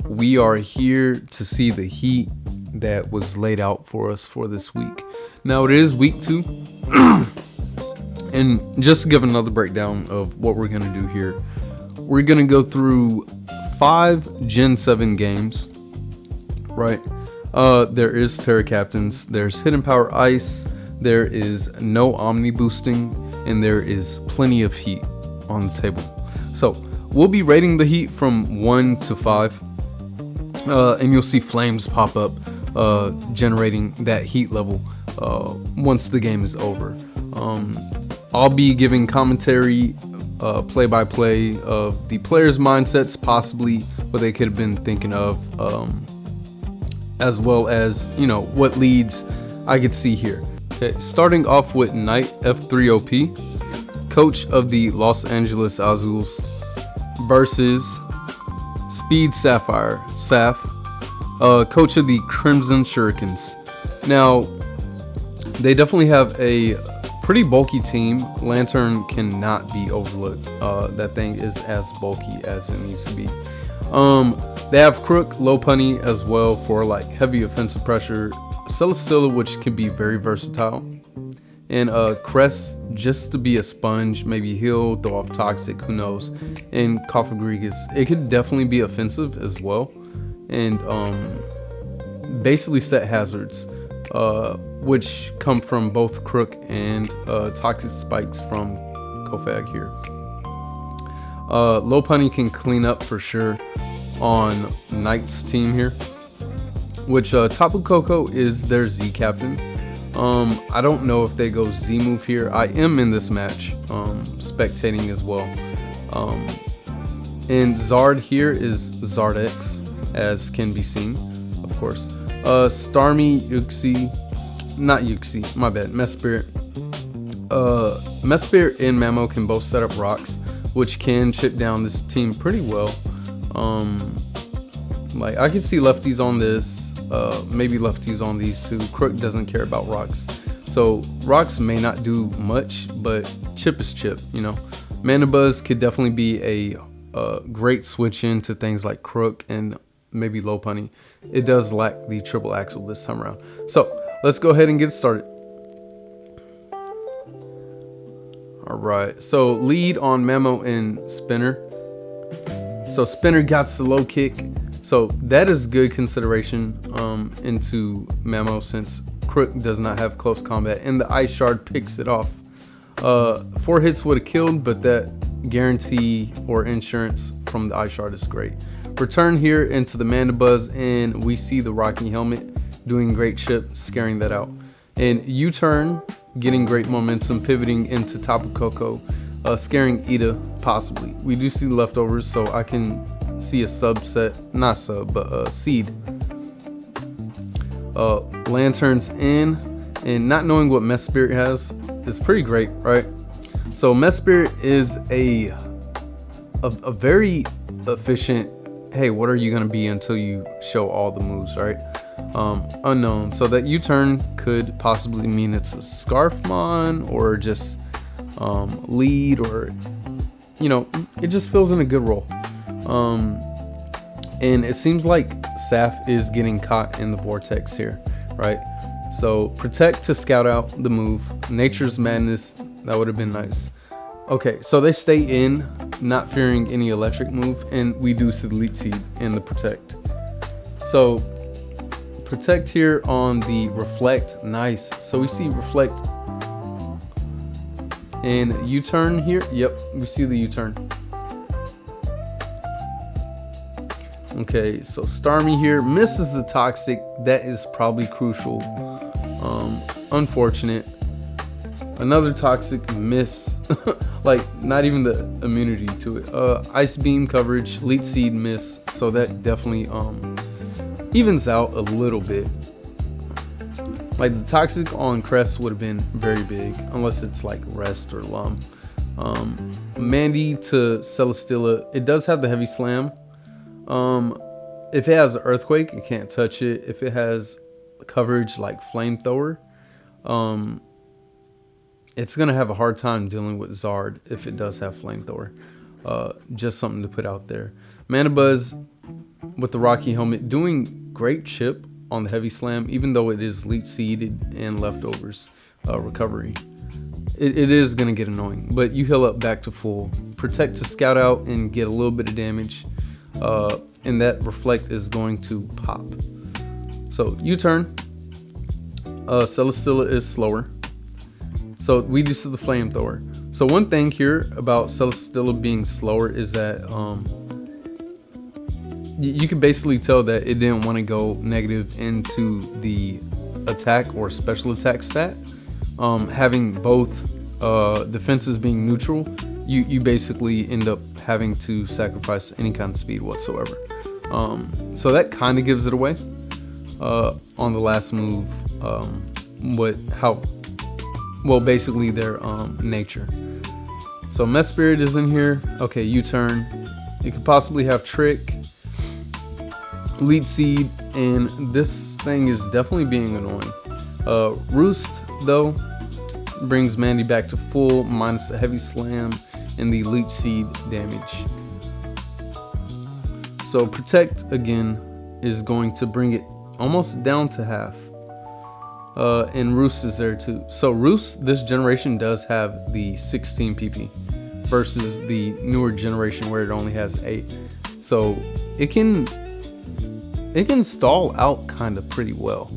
we are here to see the heat that was laid out for us for this week. Now it is week 2, and just to give another breakdown of what we're going to do here, we're going to go through 5 Gen 7 games, right? There is Terra Captains, there's Hidden Power Ice, there is no Omni boosting, and there is plenty of heat on the table. So we'll be rating the heat from 1 to 5, and you'll see flames pop up, generating that heat level once the game is over. I'll be giving commentary, play-by-play of the players' mindsets, possibly what they could have been thinking of, as well as, what leads I could see here. Okay, starting off with Knight F3OP, coach of the Los Angeles Azules, versus SpeedSapphire, coach of the Crimson Shurikens. Now, they definitely have a pretty bulky team. Lantern cannot be overlooked. That thing is as bulky as it needs to be. They have Crook, Low Punny as well for like heavy offensive pressure. Celesteela, which can be very versatile. And Crest just to be a sponge, maybe heal, throw off Toxic, who knows. And Cofagrigus, it could definitely be offensive as well. And basically set hazards, which come from both Crook and Toxic Spikes from Kofag here. Low Punny can clean up for sure on Knight's team here, which Tapu Koko is their Z captain. I don't know if they go Z move here. I am in this match, spectating as well. And Zard here is Zard X, as can be seen, of course. Starmie, not Uxie, my bad, Mesprit. Mesprit and Mamo can both set up rocks, which can chip down this team pretty well. Like I could see lefties on this, maybe lefties on these two. Crook doesn't care about rocks, so rocks may not do much, but chip is chip, Mana Buzz could definitely be a great switch into things like Crook and maybe Low Punny. It does lack the triple axle this time around. So let's go ahead and get started. All right, so lead on Mamo and Spinner. So Spinner got the low kick, so that is good consideration into Mamo, since Crook does not have close combat, and the Ice Shard picks it off. 4 hits would have killed, but that guarantee or insurance from the Ice Shard is great. Return here into the Mana Buzz, and we see the Rocky Helmet doing great chip, scaring that out. And U-turn, getting great momentum, pivoting into Tapu Koko, scaring Ida possibly. We do see leftovers, so I can see a subset, not sub, but seed. Lanterns in, and not knowing what Mesprit has is pretty great, right? So Mesprit is a very efficient, hey, what are you gonna be until you show all the moves, right? Unknown. So that U-turn could possibly mean it's a Scarfmon or just lead, or it just fills in a good role. And it seems like Saf is getting caught in the vortex here, right? So protect to scout out the move. Nature's Madness, that would have been nice. Okay, so they stay in, not fearing any electric move, and we do see the Leech Seed and the protect. So protect here on the reflect, nice. So we see reflect and U-turn here. Yep, we see the U-turn. Okay, so Starmie here misses the Toxic. That is probably crucial. Unfortunate. Another Toxic miss. Like not even the immunity to it. Ice Beam coverage, Leech Seed miss. So that definitely evens out a little bit. Like the Toxic on Crest would have been very big, unless it's like Rest or Lum. Mandy to Celesteela, it does have the heavy slam. If it has Earthquake, it can't touch it. If it has coverage like Flamethrower, it's gonna have a hard time dealing with Zard if it does have Flamethrower. Just something to put out there. Mana Buzz with the Rocky helmet, doing great chip on the heavy slam, even though it is leech seeded and leftovers recovery. It is going to get annoying, but you heal up back to full. Protect to scout out and get a little bit of damage, and that reflect is going to pop. So U-turn. Celesteela is slower, so we just see the flamethrower. So one thing here about Celesteela being slower is that you can basically tell that it didn't want to go negative into the attack or special attack stat. Having both defenses being neutral, you basically end up having to sacrifice any kind of speed whatsoever. So that kind of gives it away on the last move. Basically their nature. So Mess Spirit is in here. Okay, U-turn. It could possibly have Trick, Lead Seed, and this thing is definitely being annoying. Roost though brings Mandy back to full minus the heavy slam and the leech seed damage. So Protect again is going to bring it almost down to half. And Roost is there too. So Roost this generation does have the 16 PP versus the newer generation where it only has 8. So it can stall out kind of pretty well.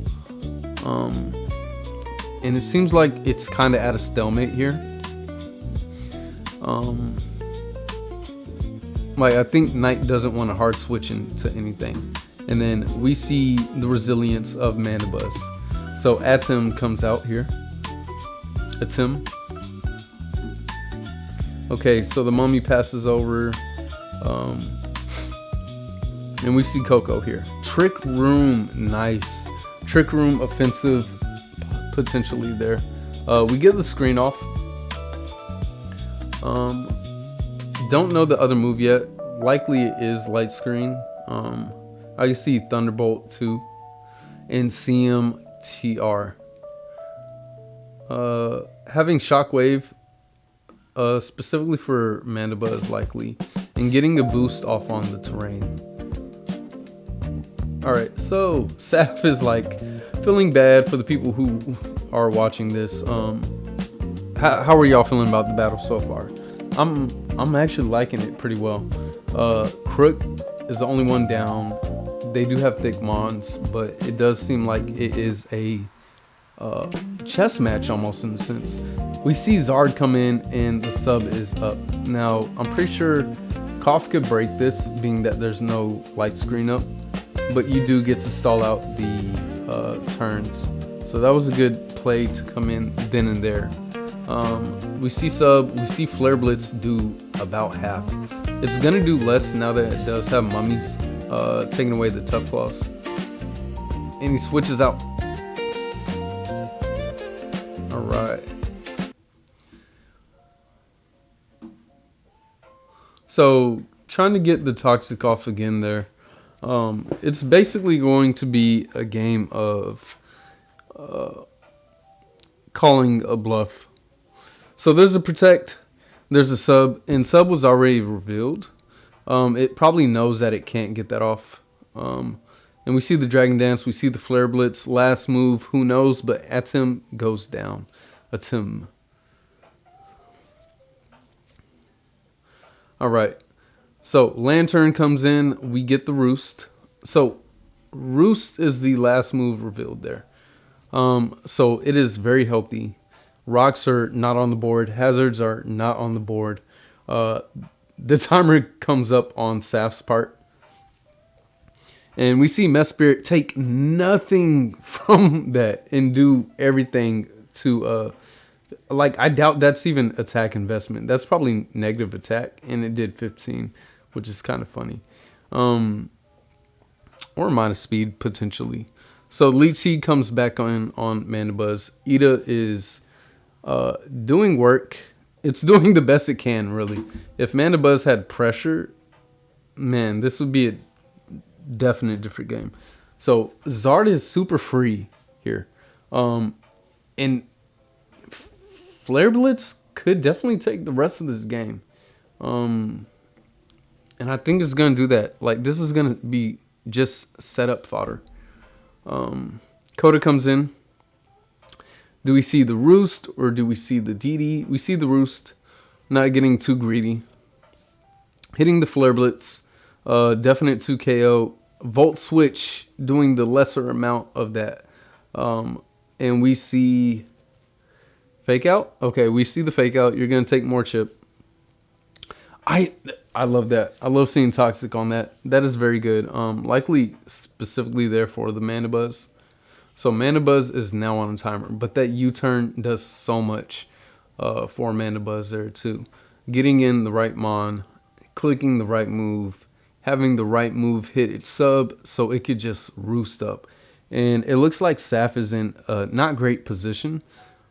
And it seems like it's kind of at a stalemate here. Like I think Knight doesn't want to hard switch into anything. And then we see the resilience of Mandibuzz. So Atom comes out here. Atom. Okay, so the Mummy passes over. And we see Coco here. Trick Room, nice. Trick Room offensive potentially there. We get the screen off. Don't know the other move yet. Likely it is light screen. I can see Thunderbolt too, and CMTR. Having Shockwave, specifically for Mandibuzz likely, and getting a boost off on the terrain. Alright, so Saph is like feeling bad for the people who are watching this. How are y'all feeling about the battle so far? I'm actually liking it pretty well. Crook is the only one down. They do have thick mons, but it does seem like it is a chess match almost in a sense. We see Zard come in and the sub is up. Now I'm pretty sure Koff could break this, being that there's no light screen up, but you do get to stall out the turns. So that was a good play to come in then and there. We see sub, we see Flare Blitz do about half. It's gonna do less now that it does have mummies, taking away the tough claws. And he switches out. Alright. So trying to get the toxic off again there. It's basically going to be a game of calling a bluff. So there's a protect, there's a sub, and sub was already revealed. It probably knows that it can't get that off. And we see the Dragon Dance, we see the Flare Blitz, last move, who knows, but Atom goes down. Atom. Alright, so Lantern comes in, we get the Roost. So Roost is the last move revealed there. So it is very healthy. Rocks are not on the board. Hazards are not on the board. The timer comes up on Saph's part. And we see Mess Spirit take nothing from that and do everything to, like, I doubt that's even attack investment. That's probably negative attack, and it did 15, which is kind of funny. Or minus speed, potentially. So Leech Seed comes back on Mandibuzz. Ida is doing work. It's doing the best it can, really. If Mandibuzz had pressure, man, this would be a definite different game. So Zard is super free here. And Flare Blitz could definitely take the rest of this game. And I think it's going to do that. Like, this is going to be just setup fodder. Coda comes in. Do we see the Roost or do we see the DD? We see the Roost, not getting too greedy. Hitting the Flare Blitz, definite 2 KO. Volt Switch doing the lesser amount of that. And we see Fake Out. Okay, we see the Fake Out. You're going to take more chip. I love that. I love seeing Toxic on that. That is very good. Likely specifically there for the Mana Buzz. So Mana Buzz is now on a timer, but that U-turn does so much for Mana Buzz there too. Getting in the right mon, clicking the right move, having the right move hit its sub so it could just roost up. And it looks like Saph is in a not great position.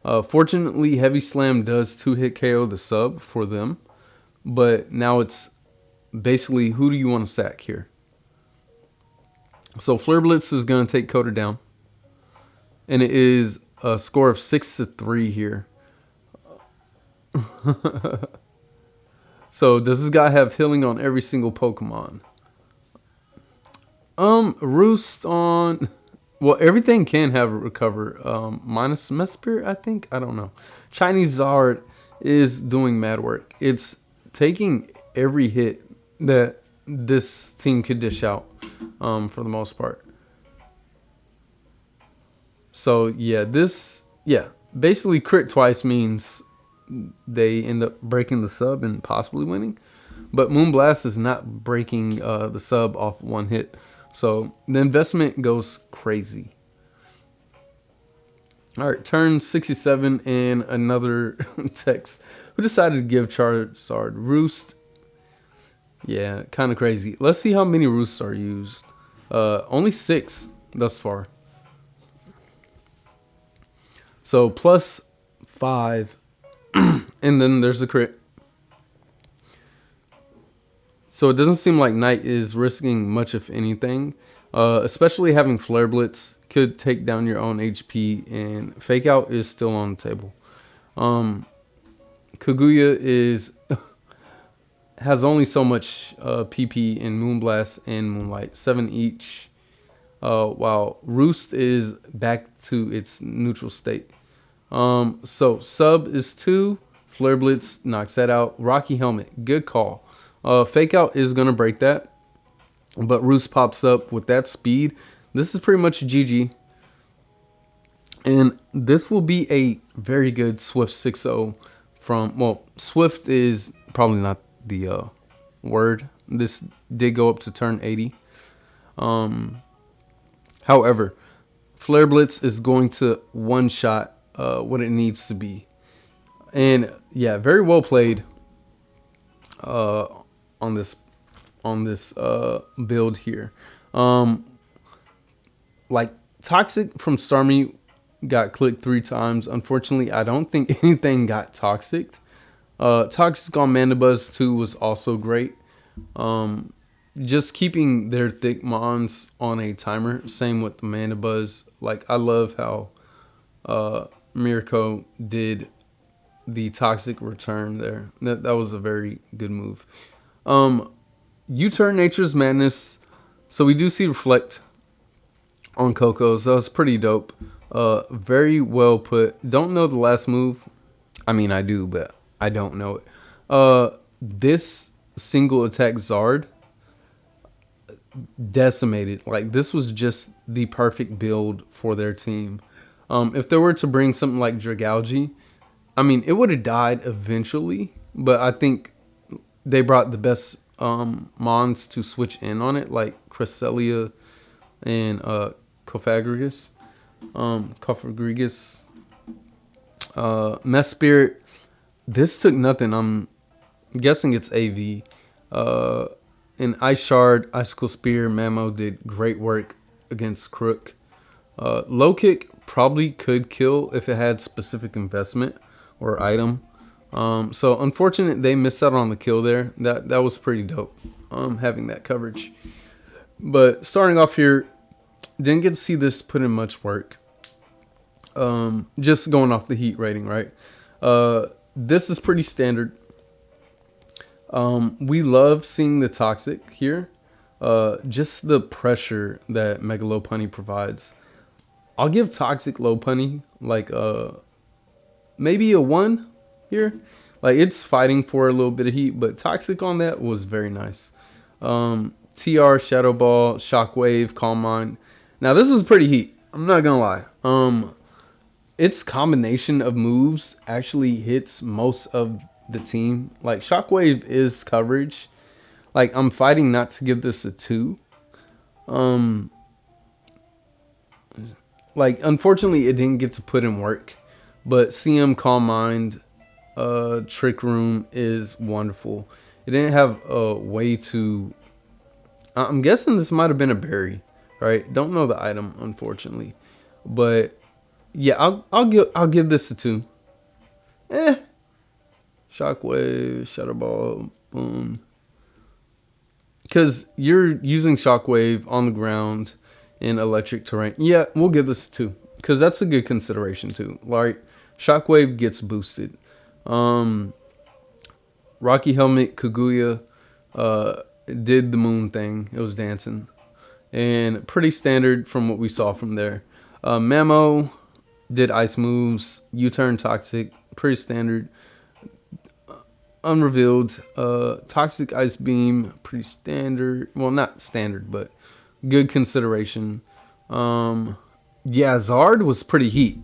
Fortunately, Heavy Slam does 2-hit KO the sub for them. But now it's basically, who do you want to sack here? So Flare Blitz is going to take Coda down. And it is a score of 6-3 here. So does this guy have healing on every single Pokemon? Roost on... Well, everything can have recover. Minus Mesprit, I think? I don't know. Chinese Zard is doing mad work. It's taking every hit that this team could dish out for the most part. So yeah, basically crit twice means they end up breaking the sub and possibly winning. But Moonblast is not breaking the sub off one hit. So the investment goes crazy. All right, turn 67 and another text. Who decided to give Charizard Roost? Yeah, kind of crazy. Let's see how many Roosts are used. Only 6 thus far. So plus 5, and then there's a crit. So it doesn't seem like Knight is risking much, if anything. Especially having Flare Blitz could take down your own HP, and Fake Out is still on the table. Kaguya has only so much PP in Moonblast and Moonlight, 7 each. While Roost is back to its neutral state. So sub is 2, Flare Blitz knocks that out. Rocky Helmet, good call. Fake Out is gonna break that, but Roost pops up with that speed. This is pretty much a GG, and this will be a very good Swift 6-0 from, well, Swift is probably not the word. This did go up to turn 80. However, Flare Blitz is going to one-shot what it needs to be. And yeah, very well played on this build here. Like Toxic from Starmie got clicked 3 times. Unfortunately, I don't think anything got toxic. Toxic on Mandibuzz 2 was also great. Just keeping their thick mons on a timer. Same with the Mandibuzz. Like, I love how Mirko did the toxic return there. That was a very good move. U-turn Nature's Madness. So we do see Reflect on Coco. So that's pretty dope. Very well put. Don't know the last move. I mean, I do, but I don't know it. This single attack Zard decimated. Like, this was just the perfect build for their team. If they were to bring something like Dragalge, I mean, it would have died eventually, but I think they brought the best mons to switch in on it, like Cresselia and Cofagrigus. Mesprit, this took nothing. I'm guessing it's AV. And Ice Shard, Icicle Spear, Mamo did great work against Crook. Low Kick probably could kill if it had specific investment or item. So unfortunate they missed out on the kill there. That was pretty dope, having that coverage. But starting off here, didn't get to see this put in much work. Just going off the heat rating, right? This is pretty standard. We love seeing the Toxic here. just the pressure that Mega Lopunny provides. I'll give Toxic Lopunny like maybe a 1 here. Like, it's fighting for a little bit of heat, but Toxic on that was very nice. TR, Shadow Ball, Shockwave, Calm Mind. Now this is pretty heat. I'm not gonna lie. Its combination of moves actually hits most of the team. Like, Shockwave is coverage. Like, I'm fighting not to give this a 2. Like, unfortunately, it didn't get to put in work. But CM, Calm Mind, Trick Room is wonderful. It didn't have a way to... I'm guessing this might have been a berry, right? Don't know the item, unfortunately. But yeah, I'll give this a 2. Shockwave, Shadow Ball, boom. Because you're using Shockwave on the ground in electric terrain. Yeah, we'll give this a 2. Because that's a good consideration too. Like, Shockwave gets boosted. Rocky Helmet, Kaguya did the moon thing. It was dancing. And pretty standard from what we saw from there. Mamo did ice moves. U-turn Toxic, pretty standard. Unrevealed, Toxic Ice Beam, pretty standard. Well, not standard, but good consideration. Yeah, Zard was pretty heat.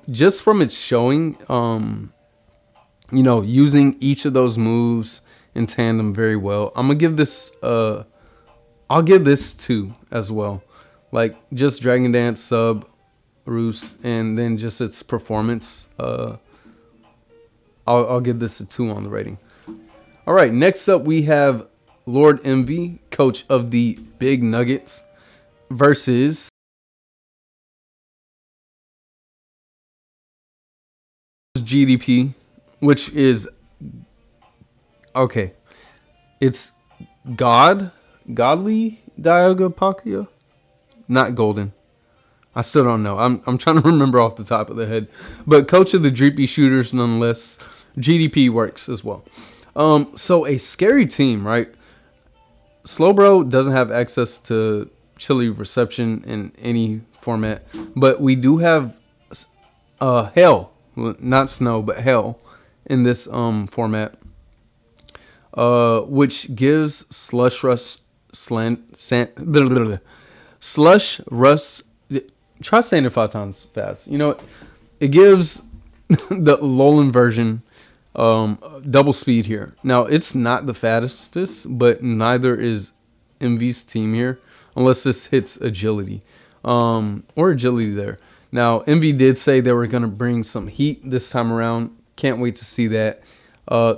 Just from its showing, you know, using each of those moves in tandem very well. I'm gonna give this I'll give this 2 as well. Like, just Dragon Dance, Sub, Roost, and then just its performance. I'll give this a 2 on the rating. All right, next up we have Lord Emvee, coach of the Big Nuggets, versus GDP, which is okay. It's Godly Dialga, not Golden. I still don't know. I'm trying to remember off the top of the head. But coach of the Dreepy Shooters nonetheless. GDP works as well. So a scary team, right? Slowbro doesn't have access to chili reception in any format. But we do have Hell. Not Snow, but Hell in this format. Which gives Slush Rush Slush Rush. Try saying it 5 times fast. You know what? It gives the Alolan version double speed here. Now, it's not the fastest, but neither is Emvee's team here, unless this hits agility. Or agility there. Now, Emvee did say they were going to bring some heat this time around. Can't wait to see that.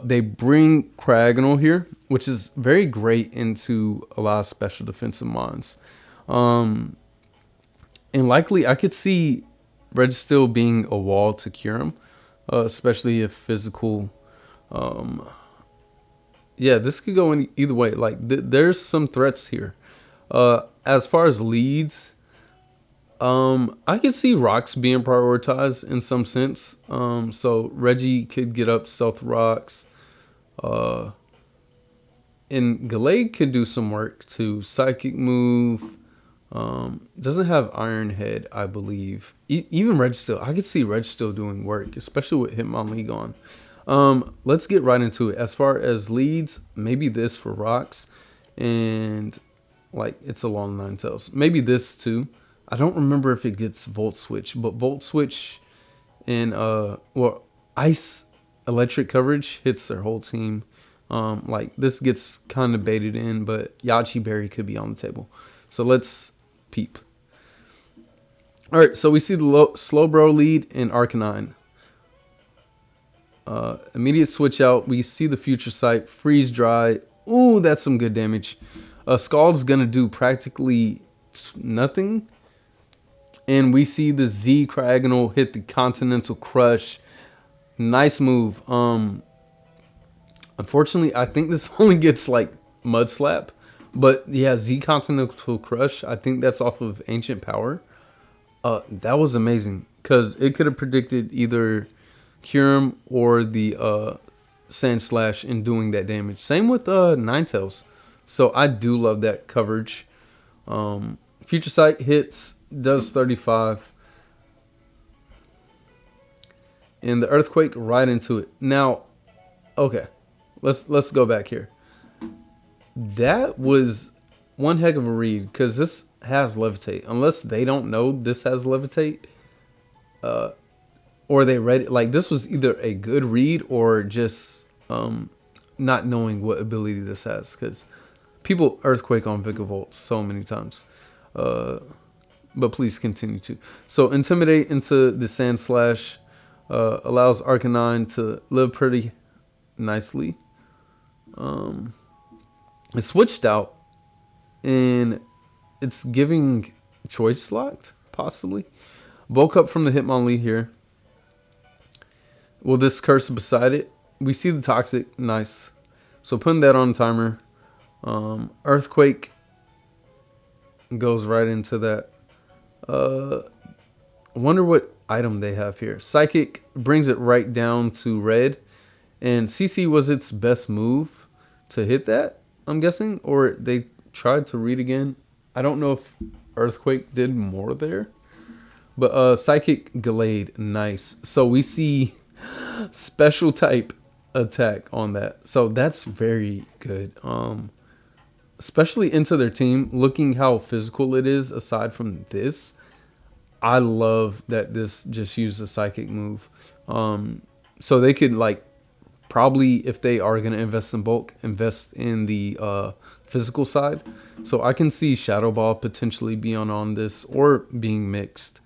They bring Cragonal here, which is very great into a lot of special defensive mons. And likely, I could see Registeel being a wall to cure him, especially if physical. Yeah, this could go in either way. Like, there's some threats here. As far as leads, I could see Rocks being prioritized in some sense. So Reggie could get up Stealth Rocks. And Gallade could do some work to Psychic move. Doesn't have Iron Head, I believe. Even Registeel, I could see Registeel doing work, especially with Hitmonlee gone. Let's get right into it. As far as leads, maybe this for Rocks, and like it's a long Ninetales. Maybe this too. I don't remember if it gets Volt Switch, but Volt Switch and well, Ice Electric coverage hits their whole team. Like this gets kind of baited in, but Yachi Berry could be on the table. So let's peep. All right, so we see the Slowbro lead in Arcanine. Immediate switch out. We see the Future Sight, Freeze Dry. Ooh, that's some good damage. Scald's gonna do practically nothing. And we see the Z Cragonal hit the Continental Crush. Nice move. Unfortunately, I think this only gets like Mud Slap. But yeah, Z Continental Crush, I think that's off of Ancient Power. That was amazing. Because it could have predicted either Kyurem or the Sand Slash in doing that damage. Same with Ninetales. So I do love that coverage. Future Sight hits, does 35. And the Earthquake right into it. Now, okay, let's go back here. That was one heck of a read, because this has Levitate. Unless they don't know this has Levitate, or they read it. Like, this was either a good read or just not knowing what ability this has, because people Earthquake on Vigavolt so many times. But please continue to. So Intimidate into the Sand Slash allows Arcanine to live pretty nicely. It's switched out, and it's giving Choice Locked, possibly. Bulk Up from the Hitmonlee here. Will this curse beside it? We see the Toxic, nice. So putting that on timer. Earthquake goes right into that. I wonder what item they have here. Psychic brings it right down to red. And CC was its best move to hit that, I'm guessing. Or they tried to read again. I don't know if Earthquake did more there. But Psychic Gallade, nice. So we see special type attack on that. So that's very good. Especially into their team, looking how physical it is aside from this. I love that this just used a psychic move. So they could, like, probably, if they are going to invest in bulk, invest in the physical side. So I can see Shadow Ball potentially being on this or being mixed.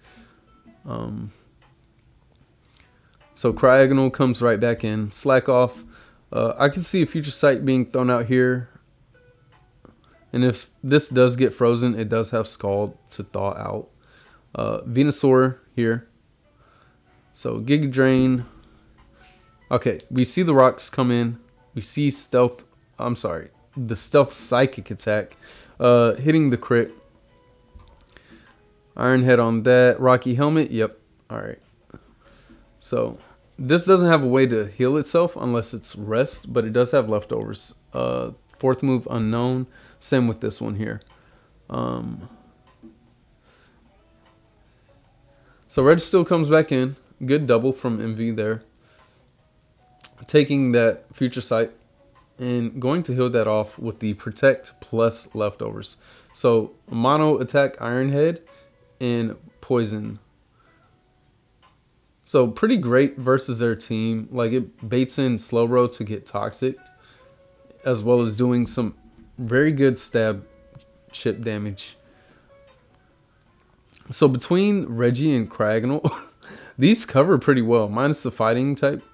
So Cryogonal comes right back in. Slack Off. I can see a Future Sight being thrown out here. And if this does get frozen, it does have Scald to thaw out. Venusaur here. So Giga Drain. Okay, we see the rocks come in. We see Stealth. I'm sorry. The Stealth Psychic attack. Hitting the crit. Iron Head on that. Rocky Helmet. Yep. Alright. So this doesn't have a way to heal itself unless it's rest, but it does have leftovers. Fourth move unknown. Same with this one here. So Red still comes back in. Good double from Emvee there. Taking that Future Sight and going to heal that off with the Protect plus leftovers. So mono attack Iron Head and Poison. So pretty great versus their team. Like, it baits in Slowbro to get Toxic, as well as doing some very good stab chip damage. So between Reggie and Cryogonal, these cover pretty well. Minus the fighting type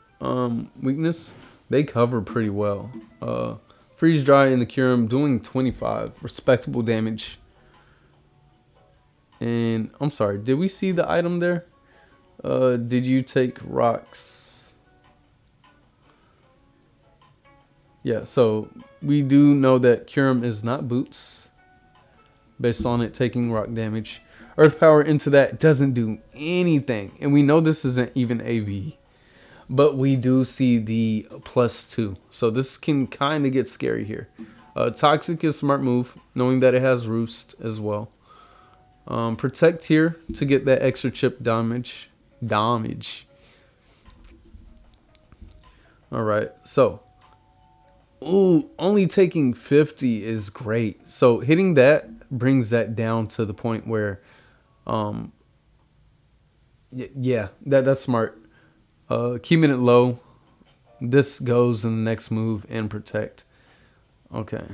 weakness, they cover pretty well. Freeze Dry and the Kyurem doing 25. Respectable damage. And I'm sorry, did we see the item there? Did you take rocks? Yeah, so we do know that Kyurem is not boots, based on it taking rock damage. Earth Power into that doesn't do anything. And we know this isn't even AV. But we do see the +2. So this can kind of get scary here. Toxic is a smart move, knowing that it has Roost as well. Protect here to get that extra chip damage. Alright, so. Ooh, only taking 50 is great. So hitting that brings that down to the point where, yeah, that's smart. Keeping it low. This goes in the next move and protect. Okay.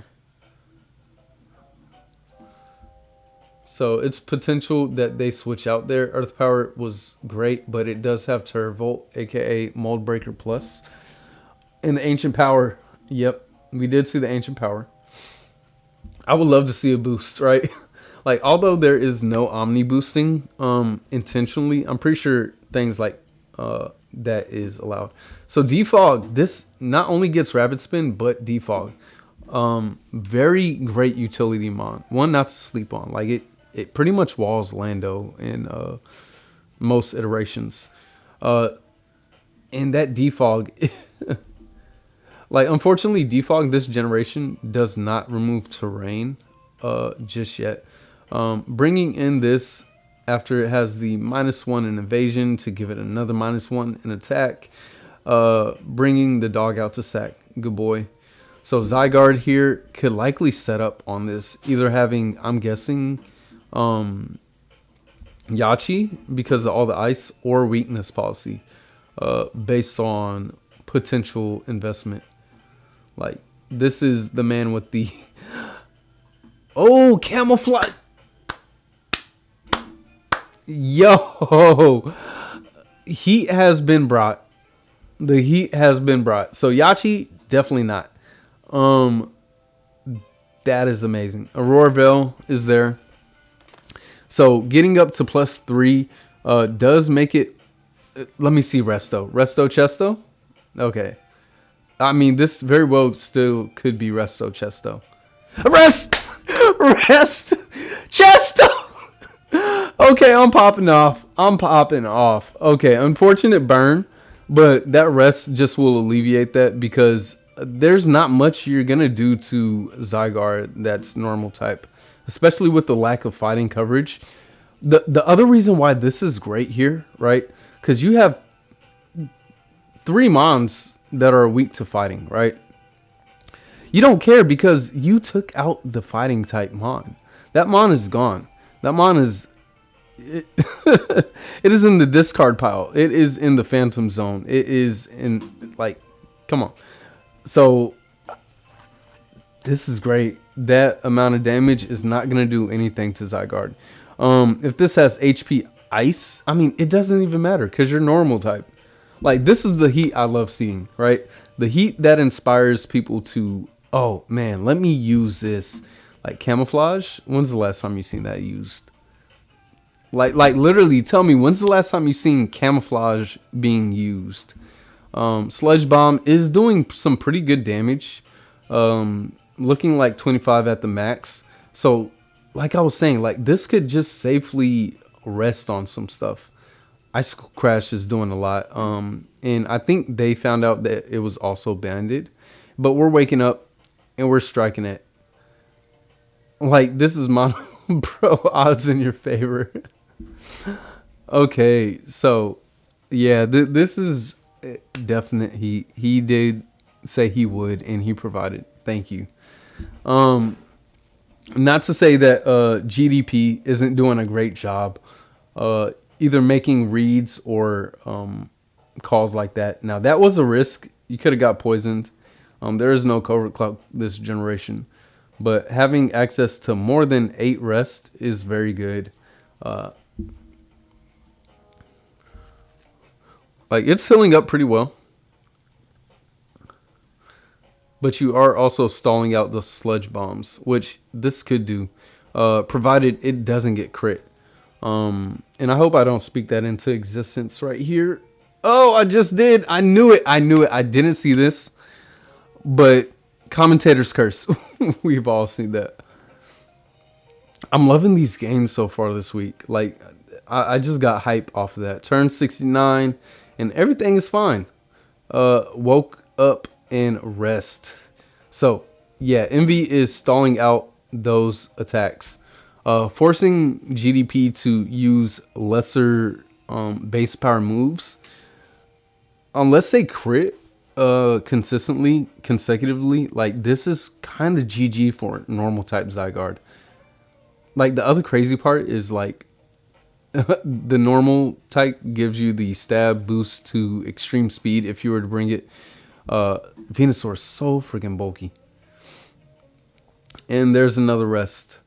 So it's potential that they switch out there. Earth Power was great, but it does have Terravolt, aka Mold Breaker Plus. And the Ancient Power. Yep, we did see the Ancient Power. I would love to see a boost, right? Like, although there is no Omni boosting intentionally, I'm pretty sure things like that is allowed. So Defog, this not only gets Rapid Spin, but Defog. Very great utility mon. One not to sleep on. Like, it pretty much walls Lando in most iterations. And that Defog... Like, unfortunately, defog this generation does not remove terrain just yet. Bringing in this after it has the -1 in evasion to give it another -1 in attack. Bringing the dog out to sack. Good boy. So Zygarde here could likely set up on this, either having, I'm guessing, Yachi because of all the ice, or weakness policy based on potential investment. Like, this is the man with the oh, camouflage. Yo, heat has been brought. The heat has been brought. So Yachi, definitely not. That is amazing. Aurora Veil is there. So getting up to +3 does make it. Let me see Resto. Resto Chesto? Okay. I mean, this very well still could be Resto Chesto. Rest! Rest! Chesto! Okay, I'm popping off. I'm popping off. Okay, unfortunate burn, but that rest just will alleviate that because there's not much you're going to do to Zygarde that's normal type, especially with the lack of fighting coverage. The other reason why this is great here, right? Because you have 3 Mons that are weak to fighting, right? You don't care because you took out the fighting type Mon. That Mon is gone. That Mon is... It is in the discard pile. It is in the Phantom Zone. It is in... Like, come on. So, this is great. That amount of damage is not going to do anything to Zygarde. If this has HP Ice, I mean, it doesn't even matter because you're normal type. Like, this is the heat I love seeing, right? The heat that inspires people to, oh, man, let me use this. Like, camouflage? When's the last time you seen that used? Like literally, tell me, when's the last time you seen camouflage being used? Sludge Bomb is doing some pretty good damage. Looking like 25 at the max. So, like I was saying, like, this could just safely rest on some stuff. Ice Crash is doing a lot. And I think they found out that it was also banded. But we're waking up and we're striking it. Like, this is mono bro, odds in your favor. Okay, so yeah, this is definite. He did say he would, and he provided. Thank you. Not to say that GDP isn't doing a great job, either making reads or calls like that. Now that was a risk. You could have got poisoned. There is no covert cloak this generation, but having access to more than 8 rest is very good. Like, it's healing up pretty well. But you are also stalling out the sludge bombs, which this could do, provided it doesn't get crit. And I hope I don't speak that into existence right here. Oh, I just did. I knew it. I knew it. I didn't see this. But commentator's curse. We've all seen that. I'm loving these games so far this week. Like, I just got hype off of that. Turn 69. And everything is fine. Woke up and rest. So, yeah, Emvee is stalling out those attacks. Forcing GDP to use lesser base power moves. Unless they crit consistently, consecutively, like, this is kind of GG for normal type Zygarde. Like, the other crazy part is, like, the normal type gives you the stab boost to extreme speed if you were to bring it. Venusaur is so freaking bulky. And there's another rest.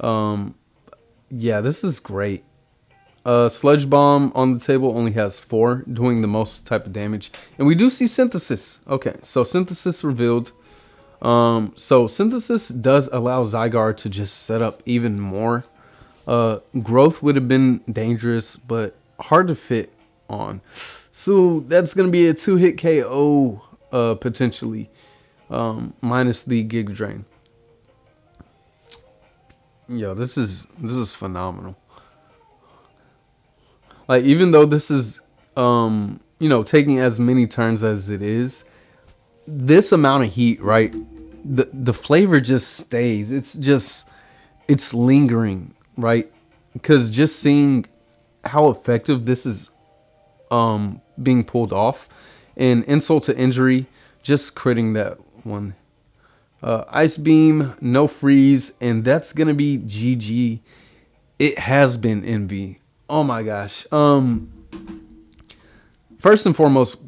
Yeah, this is great. Sludge Bomb on the table only has 4, doing the most type of damage. And we do see Synthesis. Okay, so Synthesis revealed. So Synthesis does allow Zygarde to just set up even more. Growth would have been dangerous, but hard to fit on. So that's going to be a 2-hit KO, potentially, minus the Gig Drain. Yo, this is phenomenal. Like, even though this is, you know, taking as many turns as it is, this amount of heat, right? The flavor just stays. It's lingering, right? Because just seeing how effective this is being pulled off, and insult to injury, just critting that one. Ice beam, no freeze, and that's gonna be GG. It has been Emvee. Oh my gosh. First and foremost,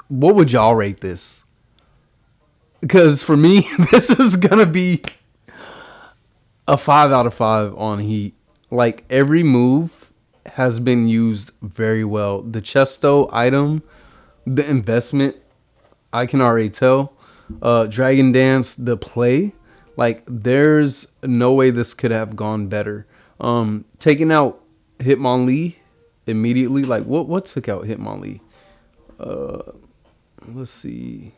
what would y'all rate this? Because for me, this is gonna be a 5 out of 5 on heat. Like, every move has been used very well. The chesto item, the investment, I can already tell. Dragon Dance, the play, like, there's no way this could have gone better. Taking out Hitmonlee immediately, like, what took out Hitmonlee? Let's see.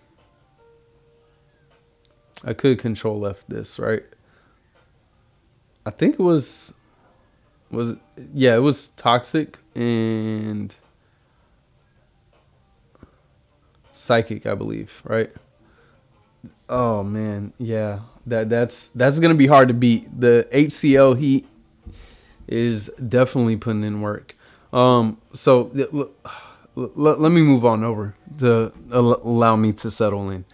I could control F this, right? I think it was yeah, it was Toxic and Psychic, I believe, right? Oh man, yeah. That's gonna be hard to beat. The HCL heat is definitely putting in work. So let me move on over to allow me to settle in.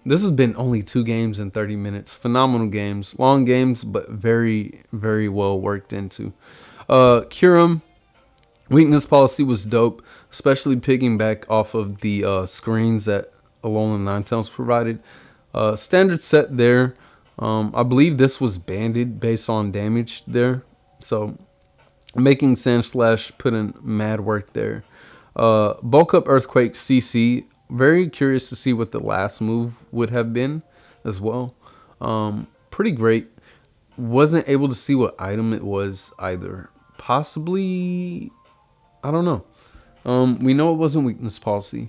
This has been only 2 games in 30 minutes. Phenomenal games, long games, but very, very well worked into. Curum, weakness policy was dope, especially picking back off of the screens that Alolan Ninetales provided. Standard set there. I believe this was banded based on damage there. So making Sandslash put in mad work there. Bulk up Earthquake CC. Very curious to see what the last move would have been as well. Pretty great. Wasn't able to see what item it was either. Possibly, I don't know. We know it wasn't weakness policy.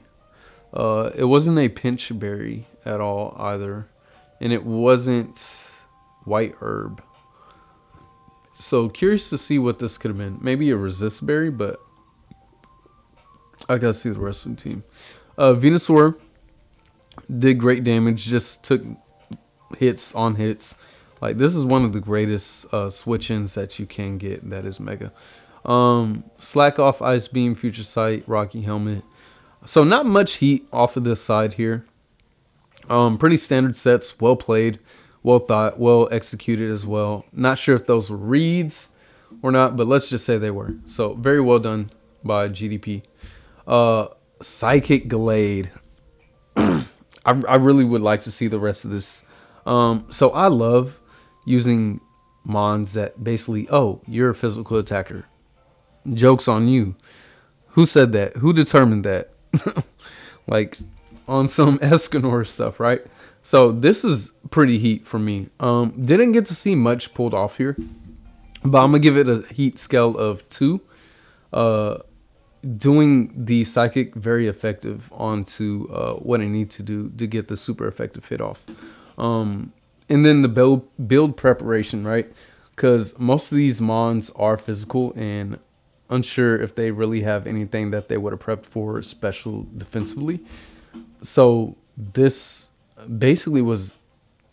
It wasn't a pinch berry at all either. And it wasn't white herb. So curious to see what this could have been. Maybe a resist berry, but I gotta see the rest of the team. Venusaur did great damage, just took hits on hits. Like, this is one of the greatest switch-ins that you can get that is mega. Slack off Ice Beam, Future Sight, Rocky Helmet. So not much heat off of this side here. Pretty standard sets, well played, well thought, well executed as well. Not sure if those were reads or not, but let's just say they were. So very well done by GDP. Psychic Glade. I really would like to see the rest of this. So I love using mons that basically, oh, you're a physical attacker. Joke's on you. Who said that? Who determined that? Like, on some Escanor stuff, right? So this is pretty heat for me. Didn't get to see much pulled off here, but I'm gonna give it a heat scale of 2. Doing the psychic very effective onto what I need to do to get the super effective hit off. And then the build preparation, right? Because most of these mons are physical, and unsure if they really have anything that they would have prepped for special defensively. So this basically was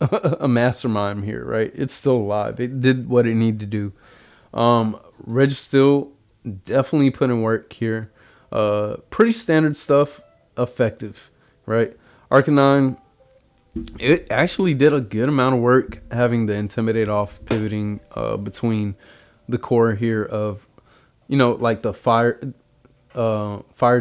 a mastermind here, right? It's still alive. It did what it needed to do. Registill definitely put in work here. Pretty standard stuff, effective, right? Arcanine, it actually did a good amount of work having the Intimidate off, pivoting between the core here of, you know, like the fire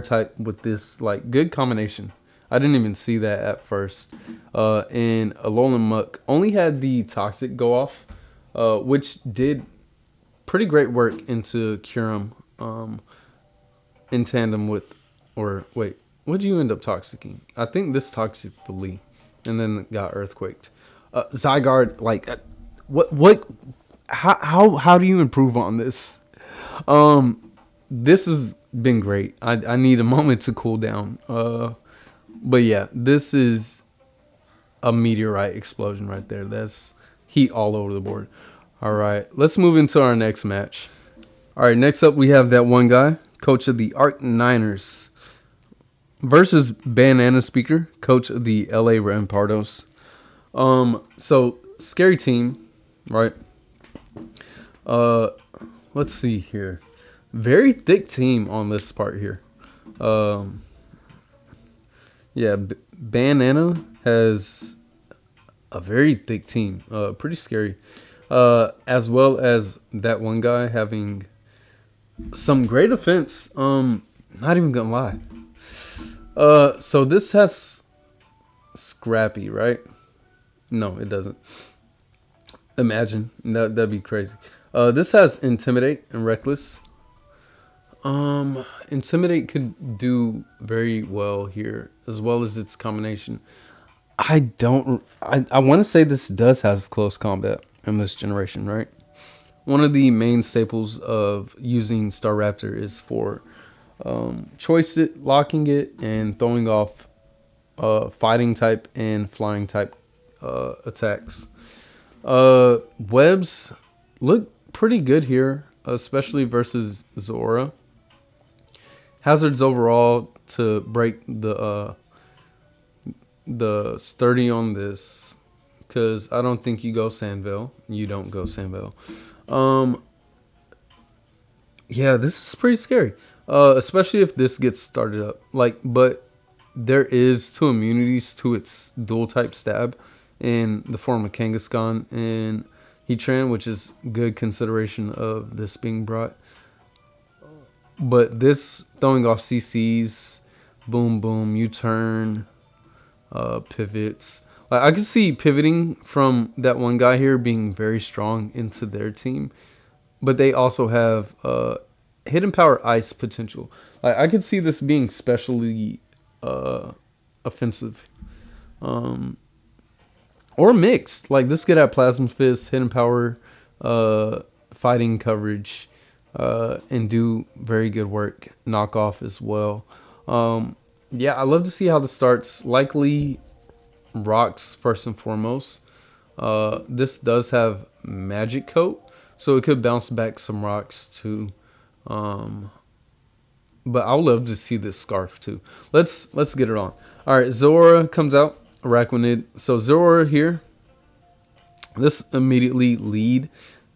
type with this, like, good combination. I didn't even see that at first. And Alolan Muck only had the Toxic go off, which did pretty great work into Curum in tandem with, or wait, what did you end up toxicking? I think this toxic the Lee, and then got earthquaked. Zygarde, like, how do you improve on this? This has been great. I need a moment to cool down. But yeah, this is a meteorite explosion right there. That's heat all over the board. All right, let's move into our next match. All right, next up we have that one guy, coach of the Arc Niners. versus BannanaSpeaker, coach of the LA Rampardos. So scary team, right? Uh, let's see here. Very thick team on this part here. Um, yeah, Banana has a very thick team. Pretty scary. As well as that one guy having some great offense. Not even gonna lie. So this has Scrappy, right? No, it doesn't. Imagine that'd be crazy. This has Intimidate and Reckless. Intimidate could do very well here, as well as its combination. I want to say this does have close combat in this generation, right? One of the main staples of using Star Raptor is for choice it, locking it, and throwing off fighting type and flying type attacks. Webs look pretty good here, especially versus Zora. Hazards overall to break the sturdy on this, because I don't think you go Sandville. You don't go Sandville. Yeah, this is pretty scary. Especially if this gets started up. But there is two immunities to its dual type stab in the form of Kangaskhan and Heatran, which is good consideration of this being brought. But this throwing off CCs, boom, boom, U-turn, pivots. Like, I could see pivoting from that one guy here being very strong into their team, but they also have hidden power ice potential. Like, I could see this being specially offensive, or mixed. Like, this could have plasma fist, hidden power, fighting coverage, and do very good work. Knock off as well. Yeah, I love to see how this starts. Likely rocks first and foremost. This does have magic coat, so it could bounce back some rocks too. But I would love to see this scarf too. Let's get it on. All right, Zora comes out. Araquanid. So Zora here. This immediately lead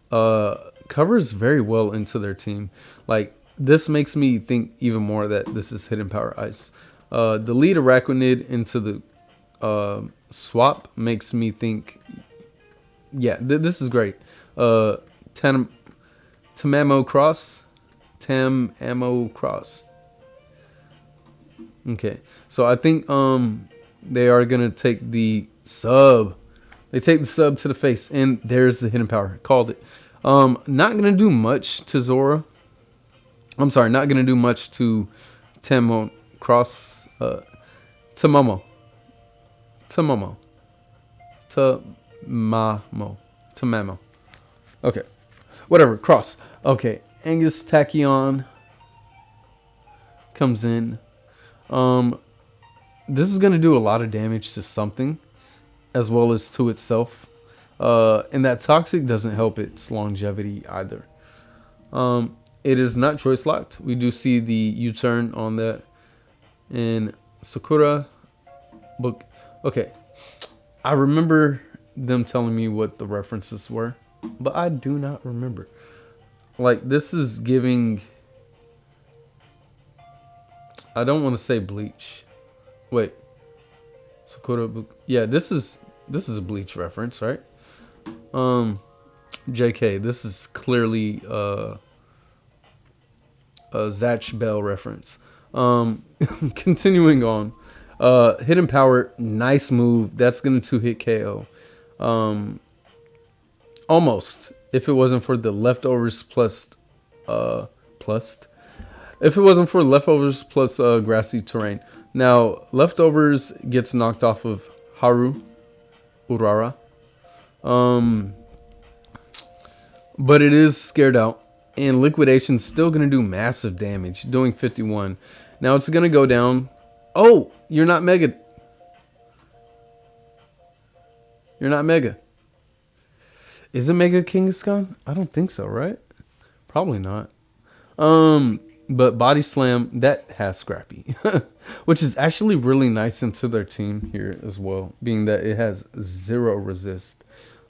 covers very well into their team. Like, this makes me think even more that this is hidden power ice. The lead Araquanid into the swap makes me think, yeah, this is great. Tamamo Cross. Tamamo Cross. Okay, so I think they are gonna take the sub. They take the sub to the face, and there's the hidden power. Called it. Not gonna do much to Zora. I'm sorry, not gonna do much to Tamamo Cross. Tamamo. Tamamo. Tamamo. Tamamo. Okay. Whatever. Cross. Okay. Angus Tachyon comes in. This is gonna do a lot of damage to something, as well as to itself. And that toxic doesn't help its longevity either. It is not choice locked. We do see the U-turn on that. And Sakura book. Okay. I remember them telling me what the references were, but I do not remember. Like, this is giving, I don't want to say Bleach. Wait. Sakura book. Yeah, this is a Bleach reference, right? JK, this is clearly a Zatch Bell reference. Continuing on. Hidden power, nice move. That's going to hit KO. Almost. If it wasn't for the leftovers plus if it wasn't for leftovers plus grassy terrain. Now, leftovers gets knocked off of Haru Urara. But it is scared out. And liquidation's still gonna do massive damage, doing 51. Now it's gonna go down. Oh, you're not mega. You're not mega. Is it Mega Kangaskhan? I don't think so, right? Probably not. But body slam, that has scrappy, which is actually really nice into their team here as well, being that it has 0 resist.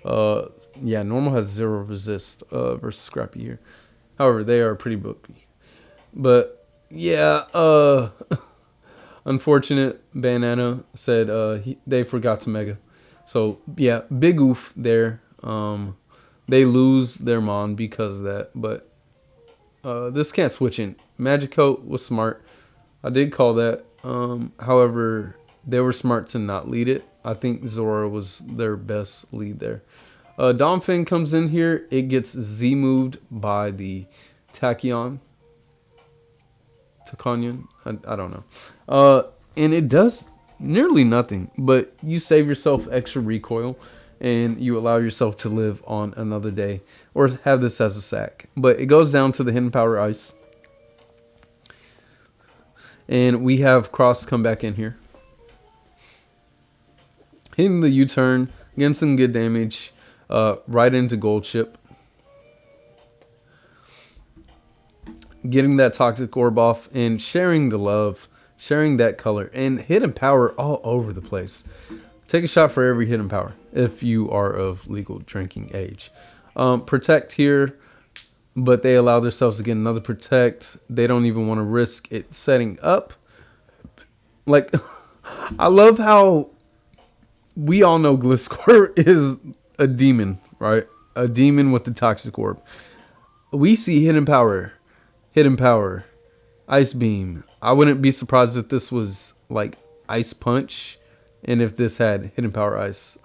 Yeah, normal has 0 resist versus scrappy here. However, they are pretty bulky. But yeah, unfortunate. Banana said they forgot to mega. So yeah, big oof there. They lose their mon because of that, but this can't switch in. Magic Coat was smart. I did call that. However, they were smart to not lead it. I think Zora was their best lead there. Domfin comes in here. It gets Z moved by the Tachyon. Takonyan. I don't know. And it does nearly nothing, but you save yourself extra recoil and you allow yourself to live on another day or have this as a sack. But it goes down to the Hidden Power Ice. And we have Cross come back in here. Hitting the U-turn, getting some good damage, right into Gold Chip. Getting that Toxic Orb off and sharing the love, sharing that color, and Hidden Power all over the place. Take a shot for every Hidden Power if you are of legal drinking age. Protect here, but they allow themselves to get another Protect. They don't even want to risk it setting up. Like, I love how we all know Gliscor is a demon, right? A demon with the Toxic Orb. We see Hidden Power, Ice Beam. I wouldn't be surprised if this was like Ice Punch and if this had Hidden Power Ice.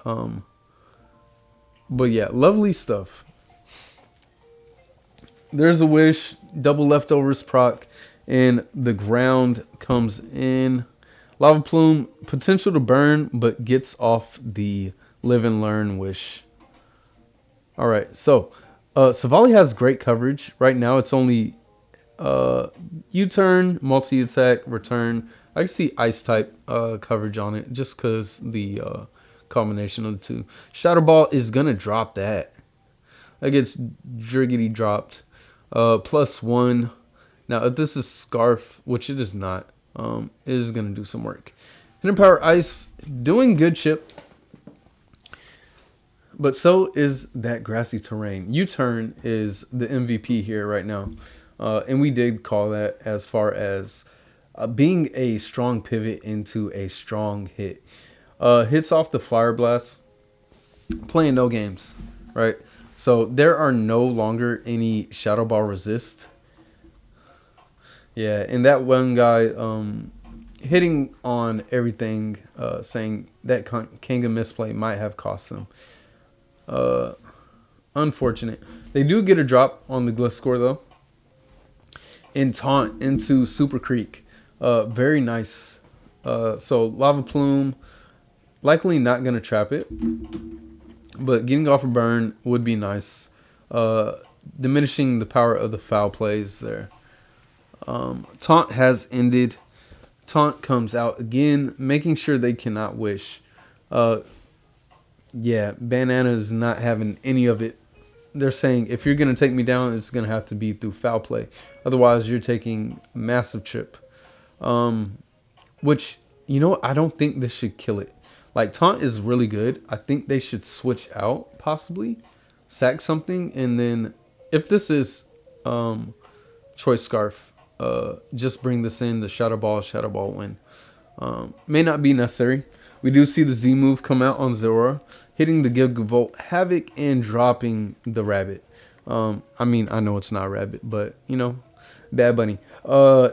But yeah, lovely stuff. There's a Wish, double Leftovers proc, and the ground comes in. Lava Plume, potential to burn, but gets off the Live and Learn Wish. Alright, so Savali has great coverage. Right now it's only U-turn, multi-attack, return. I can see Ice type coverage on it just because the combination of the two. Shadow Ball is going to drop that. That gets Driggity dropped. +1. Now if this is Scarf, which it is not, it is going to do some work. Hidden Power Ice, doing good chip. But so is that Grassy Terrain. U-turn is the MVP here right now. And we did call that as far as being a strong pivot into a strong hit. Hits off the Fire Blast, playing no games, right? So there are no longer any Shadow Ball resist. Yeah, and that one guy hitting on everything, saying that Kanga misplay might have cost them. Unfortunate. They do get a drop on the Gliscor though. And taunt into Super Creek. Very nice. So Lava Plume, likely not going to trap it. But getting off a burn would be nice. Diminishing the power of the foul plays there. Taunt has ended. Taunt comes out again, making sure they cannot wish. Yeah, Banana is not having any of it. They're saying, if you're going to take me down, it's going to have to be through foul play. Otherwise, you're taking massive chip. Which, you know, I don't think this should kill it. Like, Taunt is really good. I think they should switch out, possibly. Sack something, and then, if this is Choice Scarf, just bring this in, the Shadow Ball win. May not be necessary. We do see the Z move come out on Zora, hitting the Gigavolt Havoc and dropping the Rabbit. I mean, I know it's not Rabbit, but, you know, Bad Bunny.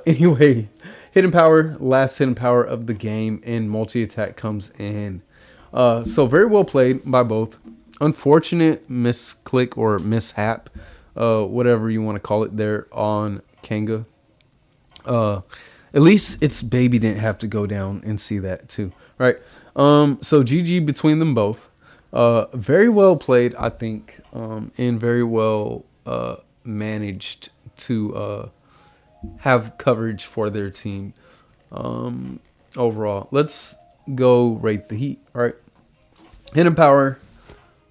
Anyway, Hidden Power, last Hidden Power of the game, and multi-attack comes in. So very well played by both. Unfortunate misclick or mishap, whatever you want to call it there on Kanga. At least its baby didn't have to go down and see that too, right? So GG between them both. Very well played, I think, and very well managed to have coverage for their team overall. Let's go rate the heat. All right, Hidden Power,